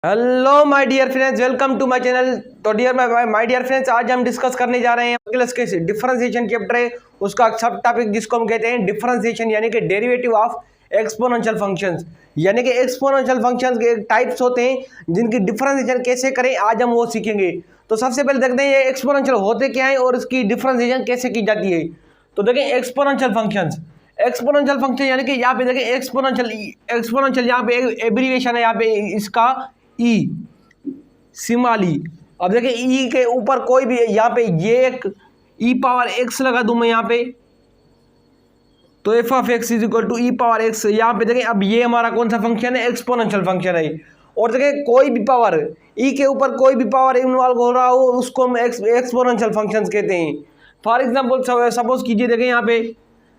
Hello my dear friends, welcome to my channel. तो dear my dear friends, आज हम discuss करने जा रहे हैं कैलकुलस के डिफरेंशिएशन चैप्टर है, उसका सब टॉपिक जिसको हम कहते हैं डिफरेंशिएशन, यानी कि डेरिवेटिव ऑफ एक्सपोनेंशियल फंक्शंस। यानी कि एक्सपोनेंशियल फंक्शंस के टाइप्स होते हैं जिनकी डिफरेंशिएशन कैसे करें, आज हम वो सीखेंगे। तो सबसे पहले देखते हैं ये एक्सपोनेंशियल होते क्या है और इसकी डिफरेंशिएशन कैसे की जाती है। तो देखें एक्सपोनेंशियल फंक्शन यानी कि यहाँ पे देखें एक्सपोनेंशियल यहाँ पे एब्रीविएशन है, यहाँ पे इसका ई सिमाली। अब देखिए ई के ऊपर कोई भी यहाँ पे ये एक ई पावर एक्स लगा दूं मैं यहाँ पे, तो F of X is equal to E power X. यहाँ पे देखें अब ये हमारा कौन सा फंक्शन है, एक्सपोनेंशियल फंक्शन है। और देखें कोई भी पावर ई के ऊपर कोई भी पावर इन्वॉल्व हो रहा हो उसको हम एक्सपोनेंशियल फंक्शन कहते हैं। फॉर एग्जाम्पल सपोज कीजिए, देखें यहाँ पे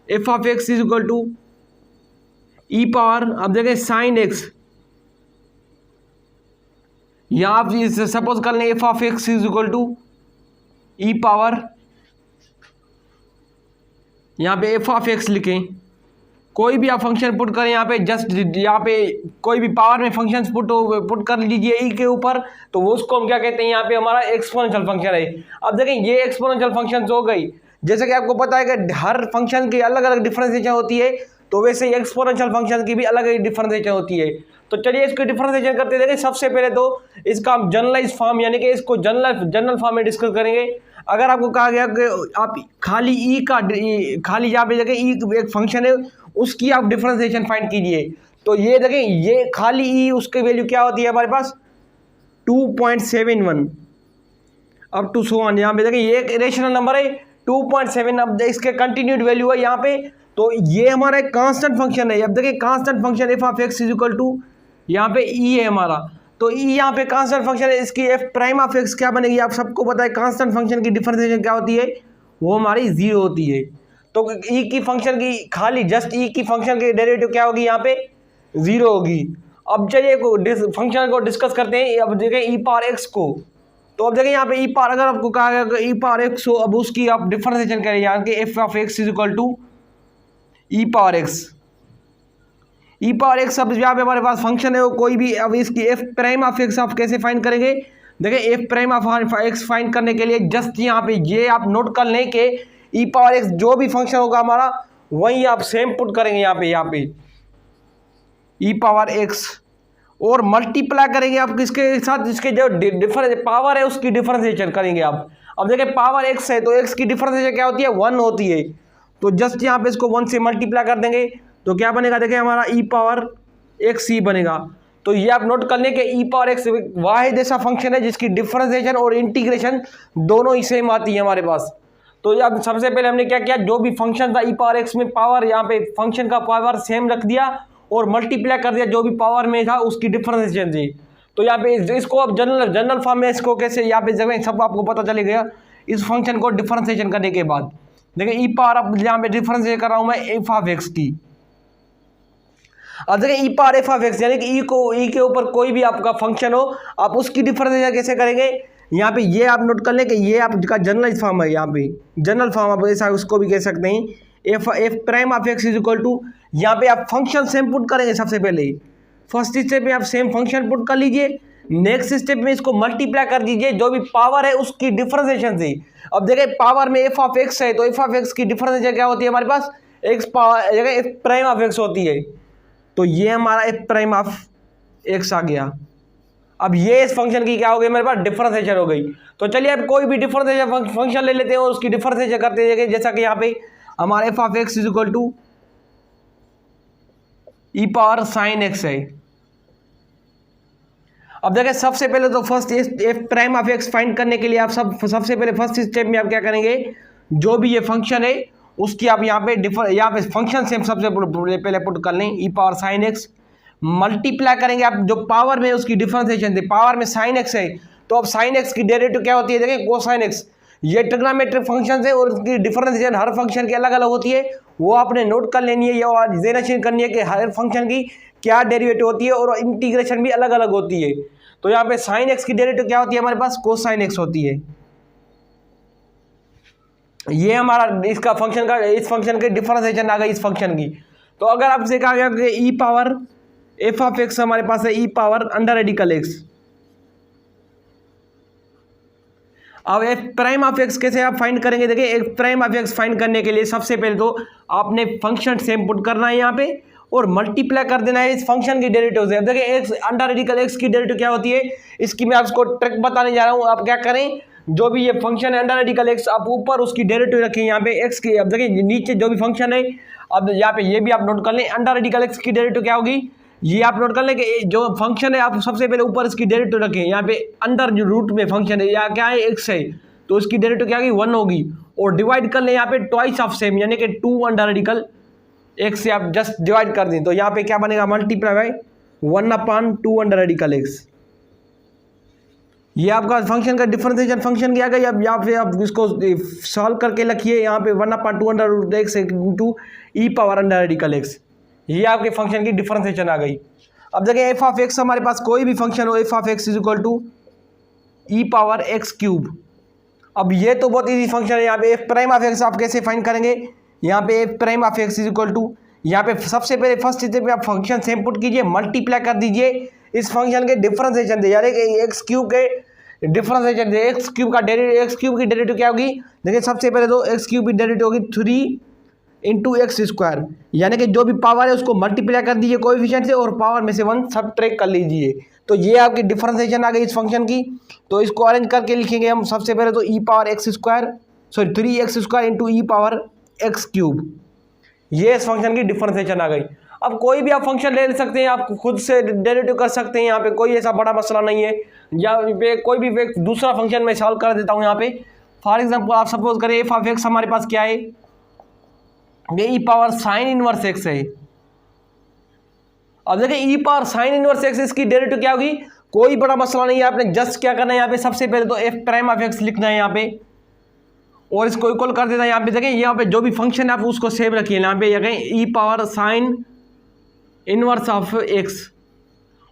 F of X is equal to E power, अब देखें साइन एक्स, यहाँ आप सपोज कर लें F of X is equal to E power, यहाँ पे एफ ऑफ एक्स लिखें, कोई भी आप फंक्शन पुट करें यहाँ पे, जस्ट यहाँ पे कोई भी पावर में फंक्शन पुट कर लीजिए ई के ऊपर, तो वो उसको हम क्या कहते हैं, यहाँ पे हमारा एक्सपोनेंशियल फंक्शन है। अब देखें ये एक्सपोनेंशियल फंक्शन हो गई, जैसे कि आपको पता है कि हर फंक्शन की अलग अलग डिफरेंशिएशन होती है, तो वैसे ही एक्सपोनेंशियल फंक्शन की भी अलग अलग डिफरेंशिएशन होती है। तो चलिए इसको डिफरेंशिएशन करते देखें। सबसे पहले तो इसका हम जनरलाइज फॉर्म यानी कि इसको जनरल फॉर्म में डिस्कस करेंगे। अगर आपको कहा गया कि आप खाली खाली यहाँ पे देखें ई एक फंक्शन है, उसकी आप डिफरेंशिएशन फाइंड कीजिए, तो ये देखें ये खाली ई उसकी वैल्यू क्या होती है हमारे पास 2.71 अप टू सो ऑन। यहाँ पे देखें ये एक रेशनल नंबर है 2.7, अब इसके कंटिन्यूड वैल्यू है यहाँ पे, तो ये हमारा एक कांस्टेंट फंक्शन है। अब देखिए constant function F of X is equal to यहाँ पे ई है हमारा, तो ई यहाँ पे कांस्टेंट फंक्शन है, इसकी एफ प्राइम ऑफ एक्स क्या बनेगी, आप सबको पता है कांस्टेंट फंक्शन की डिफरेंशिएशन क्या होती है, वो हमारी जीरो होती है। तो ई की फंक्शन की खाली जस्ट ई की फंक्शन की डेरिवेटिव क्या होगी, यहाँ पे जीरो होगी। अब चलिए फंक्शन को डिस्कस करते हैं। अब देखें ई पावर एक्स को, तो अब देखें यहाँ पे ई पावर, अगर आपको कहा गया ई पावर एक्स हो, अब उसकी आप डिफरेंशिएशन करें, यहाँ के F of X is equal to E power X. E power X अब यहाँ पे हमारे पास फंक्शन है वो कोई भी, अब इसकी एफ प्राइम ऑफ एक्स आप कैसे फाइंड करेंगे, देखिए F prime of X find करने के लिए जस्ट यहाँ पे ये आप नोट कर लें कि ई पावर एक्स जो भी फंक्शन होगा हमारा वही आप सेम पुट करेंगे यहाँ पे ई पावर एक्स, और मल्टीप्लाई करेंगे आप किसके साथ, जिसके जो डिफरेंस पावर है उसकी डिफरेंशिएशन करेंगे आप। अब देखिए पावर एक्स है तो एक्स की डिफरेंशिएशन क्या होती है, 1 होती है, तो जस्ट यहाँ पे इसको 1 से मल्टीप्लाई कर देंगे तो क्या बनेगा, देखिए हमारा ई पावर एक्स ही बनेगा। तो ये आप नोट कर लें कि ई पावर एक्स वाहिद ऐसा फंक्शन है जिसकी डिफरेंशिएशन और इंटीग्रेशन दोनों ही सेम आती है हमारे पास। तो अब सबसे पहले हमने क्या किया, जो भी फंक्शन था ई पावर एक्स में पावर, यहाँ पे फंक्शन का पावर सेम रख दिया और मल्टीप्लाई कर दिया जो भी पावर में था उसकी डिफरेंशिएशन थी। तो यहाँ पे इसको अब जनरल फॉर्म में इसको कैसे यहाँ पे जगह सब आपको पता चले गया इस फंक्शन को डिफरेंशिएशन करने के बाद। देखिए ई पावर अब यहाँ पे डिफरेंशिएट कर रहा हूँ मैं एफ ऑफ एक्स की। अब देखिए ई पावर एफ ऑफ एक्स यानी कि ई के ऊपर कोई भी आपका फंक्शन हो, आप उसकी डिफरेंशिएशन कैसे करेंगे, यहाँ पे ये आप नोट कर लें कि ये आपका जनरलाइज फॉर्म है। यहाँ पे जनरल फॉर्म आप ऐसा उसको भी कह सकते हैं, F prime of X is equal to, यहाँ पे आप फंक्शन सेम पुट करेंगे। सबसे पहले फर्स्ट स्टेप में आप सेम फंक्शन पुट कर लीजिए, नेक्स्ट स्टेप में इसको मल्टीप्लाई कर दीजिए जो भी पावर है उसकी डिफरेंशिएशन से। अब देखिए पावर में एफ ऑफ एक्स है तो एफ ऑफ एक्स की डिफरेंशिएशन क्या होती है हमारे पास, एक्स पावर जगह एफ प्राइम ऑफ एक्स होती है, तो ये हमारा एफ प्राइम ऑफ एक्स आ गया। अब ये इस फंक्शन की क्या हो गई, मेरे पास डिफरेंशिएशन हो गई। तो चलिए अब कोई भी डिफरेंशिएशन फंक्शन ले लेते हैं और उसकी डिफरेंशिएशन करते हैं, जैसा कि यहाँ पे हमारे F of X is equal to E power sine X है। अब देखिए सबसे पहले तो first F prime of X find करने के लिए आप सबसे पहले फर्स्ट स्टेप में आप क्या करेंगे, जो भी ये फंक्शन है उसकी आप यहाँ पे फंक्शन सेम सबसे पहले पुट कर लें, ई पावर साइन एक्स मल्टीप्लाई करेंगे आप जो पावर में उसकी डिफरेंशिएशन थी, पावर में साइन एक्स है तो अब साइन एक्स की डेरिवेटिव क्या होती है, देखिए कोसाइन एक्स। ये ट्रिग्नोमेट्रिक फंक्शन है और उसकी डिफरेंशिएशन हर फंक्शन की अलग अलग होती है, वो आपने नोट कर लेनी है या जेनरेशन करनी है कि हर फंक्शन की क्या डेरिवेटिव होती है और इंटीग्रेशन भी अलग अलग होती है। तो यहाँ पे साइन एक्स की डेरिवेटिव क्या होती है हमारे पास, कोसाइन एक्स होती है। ये हमारा इसका फंक्शन का इस फंक्शन की डिफरेंशिएशन आ गई इस फंक्शन की। तो अगर आपसे कहा गया कि ई पावर एफ ऑफ एक्स हमारे पास है ई पावर अंडर रेडिकल एक्स। अब एफ प्राइम ऑफ एक्स कैसे आप फाइंड करेंगे? देखिए F prime of X find करने के लिए सबसे पहले तो आपने फंक्शन सेम पुट करना है यहाँ पे और मल्टीप्लाई कर देना है इस फंक्शन की डेरिवेटिव से। अब देखिए एक्स अंडर रेडिकल एक्स की डेरिवेटिव क्या होती है, इसकी मैं आपको ट्रिक बताने जा रहा हूँ। आप क्या करें, जो भी ये फंक्शन है अंडर रेडिकल एक्स, आप ऊपर उसकी डेरिवेटिव रखें यहाँ पे एक्स की। अब देखिए नीचे जो भी फंक्शन है, अब यहाँ पे ये भी आप नोट कर लें, अंडर रेडिकल एक्स की डेरिवेटिव क्या होगी, ये आप नोट कर लें कि जो फंक्शन है आप सबसे पहले ऊपर इसकी डेरिवेटिव रखें। यहाँ पे अंडर जो रूट में फंक्शन है या क्या है एक्स है, तो इसकी डेरिवेटिव क्या होगी 1 होगी, और डिवाइड कर लें यहाँ पे ट्वाइस ऑफ सेम यानी कि 2 अंडर रेडिकल एक्स से आप जस्ट डिवाइड कर दें, तो यहाँ पे क्या बनेगा multiply by 1/2 under radical x. ये आपका फंक्शन का डिफरेंशिएशन फंक्शन क्या गई। अब यहाँ पे आप इसको सॉल्व करके लिखिए, यहाँ पे 1/2 under root x into e power under radical x, ये आपके फंक्शन की डिफरेंशिएशन आ गई। अब देखिए एफ ऑफ एक्स हमारे पास कोई भी फंक्शन हो, F of X is equal to E power x cube. अब ये तो बहुत इजी फंक्शन है। यहाँ पे एफ प्राइम ऑफ एक्स आप कैसे फाइंड करेंगे, यहाँ पे F prime of X is equal to, यहाँ पे सबसे पहले फर्स्ट स्टेप पे आप फंक्शन सेम पुट कीजिए, मल्टीप्लाई कर दीजिए इस फंक्शन के डिफरेंशिएशन से, यानी कि एक्स क्यूब के डिफरेंशिएशन से। एक्स क्यूब का डेरिवेटिव, एक्स क्यूब की डेरिवेटिव क्या होगी, देखिए सबसे पहले तो एक्स क्यूब की डेरिवेटिव होगी 3 इंटू एक्स स्क्वायर, यानी कि जो भी पावर है उसको मल्टीप्लाई कर दीजिए कोएफिशिएंट से और पावर में से 1 सबट्रैक्ट कर लीजिए, तो ये आपकी डिफरेंशिएशन आ गई इस फंक्शन की। तो इसको अरेंज करके लिखेंगे हम सबसे पहले तो e power x square, sorry 3x square into e power x cube, ये इस फंक्शन की डिफरेंशिएशन आ गई। अब कोई भी आप फंक्शन ले सकते हैं, आप खुद से डेरिवेटिव कर सकते हैं, यहाँ पे कोई ऐसा बड़ा मसला नहीं है। या पे कोई भी दूसरा फंक्शन मैं सॉल्व कर देता हूँ यहाँ पे। फॉर एग्जांपल आप सपोज करें एफ ऑफ एक्स हमारे पास क्या है, ये ई पावर साइन इनवर्स एक्स है। अब देखिए ई पावर साइन इनवर्स एक्स, इसकी डेरिवेटिव क्या होगी, कोई बड़ा मसला नहीं है। आपने जस्ट क्या करना है, यहाँ पे सबसे पहले तो एफ प्राइम ऑफ एक्स लिखना है यहाँ पे और इसको इक्वल कर देना है। यहाँ पे देखिए यहाँ पे जो भी फंक्शन है आप उसको सेव रखिए, यहाँ पे e power sine inverse of x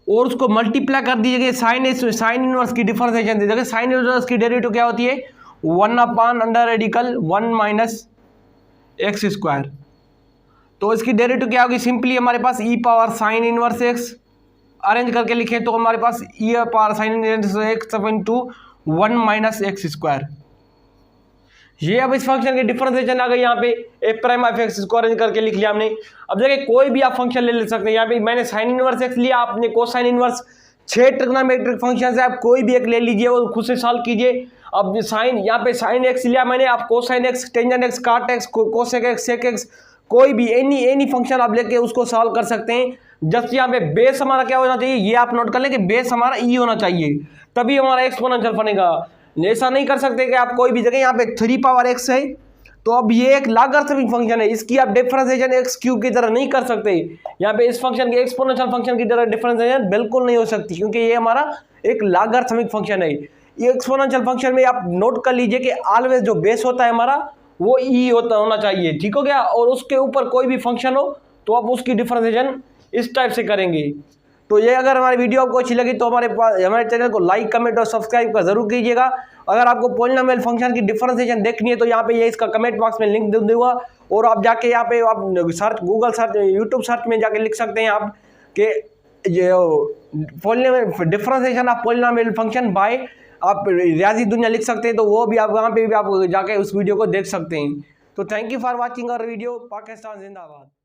और उसको मल्टीप्लाई कर दीजिए साइन इनवर्स की डिफरेंशिएशन दे। देखिए साइन इनवर्स की डेरिवेटिव क्या होती है 1/अंडर रेडिकल 1 माइनस एक्स स्क्वायर, तो इसकी डेरिवेटिव क्या होगी सिंपली हमारे पास e power sine inverse x, arrange करके लिखें तो हमारे पास e power sine inverse x into 1 minus x square. ये अब इस फंक्शन की डिफरेंशिएशन आ गई यहाँ पे एफ प्राइम ऑफ एक्स, इसको अरेंज करके लिख लिया हमने। अब देखिए कोई भी आप फंक्शन ले सकते हैं, यहाँ पे मैंने साइन इनवर्स एक्स लिया, आपने कोसाइन इनवर्स, 6 ट्रिग्नोमेट्रिक फंक्शन है, आप कोई भी एक ले लीजिए और खुद से सॉल्व कीजिए। अब साइन, यहाँ पे साइन एक्स लिया मैंने, आप cosine X, tangent X, cot X, cosec X, sec X, कोई भी एनी फंक्शन आप लेके उसको सॉल्व कर सकते हैं। जस्ट यहाँ पे बेस हमारा क्या होना चाहिए, ये आप नोट कर लें कि बेस हमारा ई होना चाहिए, तभी हमारा एक्सपोनेंशियल बनेगा। ऐसा नहीं कर सकते कि आप कोई भी जगह, यहाँ पे 3 पावर एक्स है तो अब ये एक लॉगरिथमिक फंक्शन है, इसकी आप डिफरेंशिएशन एक्स क्यूब की तरह नहीं कर सकते। यहाँ पे इस फंक्शन के एक्सपोनेंशियल फंक्शन की तरह डिफरेंशिएशन बिल्कुल नहीं हो सकती, क्योंकि ये हमारा एक लॉगरिथमिक फंक्शन है। ये एक्सपोनेंशियल फंक्शन में आप नोट कर लीजिए कि ऑलवेज जो बेस होता है हमारा वो ई होना चाहिए, ठीक हो गया, और उसके ऊपर कोई भी फंक्शन हो तो आप उसकी डिफरेंशिएशन इस टाइप से करेंगे। तो ये अगर हमारी वीडियो आपको अच्छी लगी तो हमारे चैनल को लाइक, कमेंट और सब्सक्राइब का जरूर कीजिएगा। अगर आपको पॉलिनोमियल फंक्शन की डिफरेंशिएशन देखनी है तो यहाँ पे ये इसका कमेंट बॉक्स में लिंक दे दूंगा, और आप जाके यहाँ पे आप search, Google search, YouTube search में जाके लिख सकते हैं आप कि ये polynomial differentiation of polynomial function by आप रियाजी दुनिया लिख सकते हैं, तो वो भी आप वहाँ पे भी आप जाके उस वीडियो को देख सकते हैं। तो thank you for watching our video. Pakistan जिंदाबाद।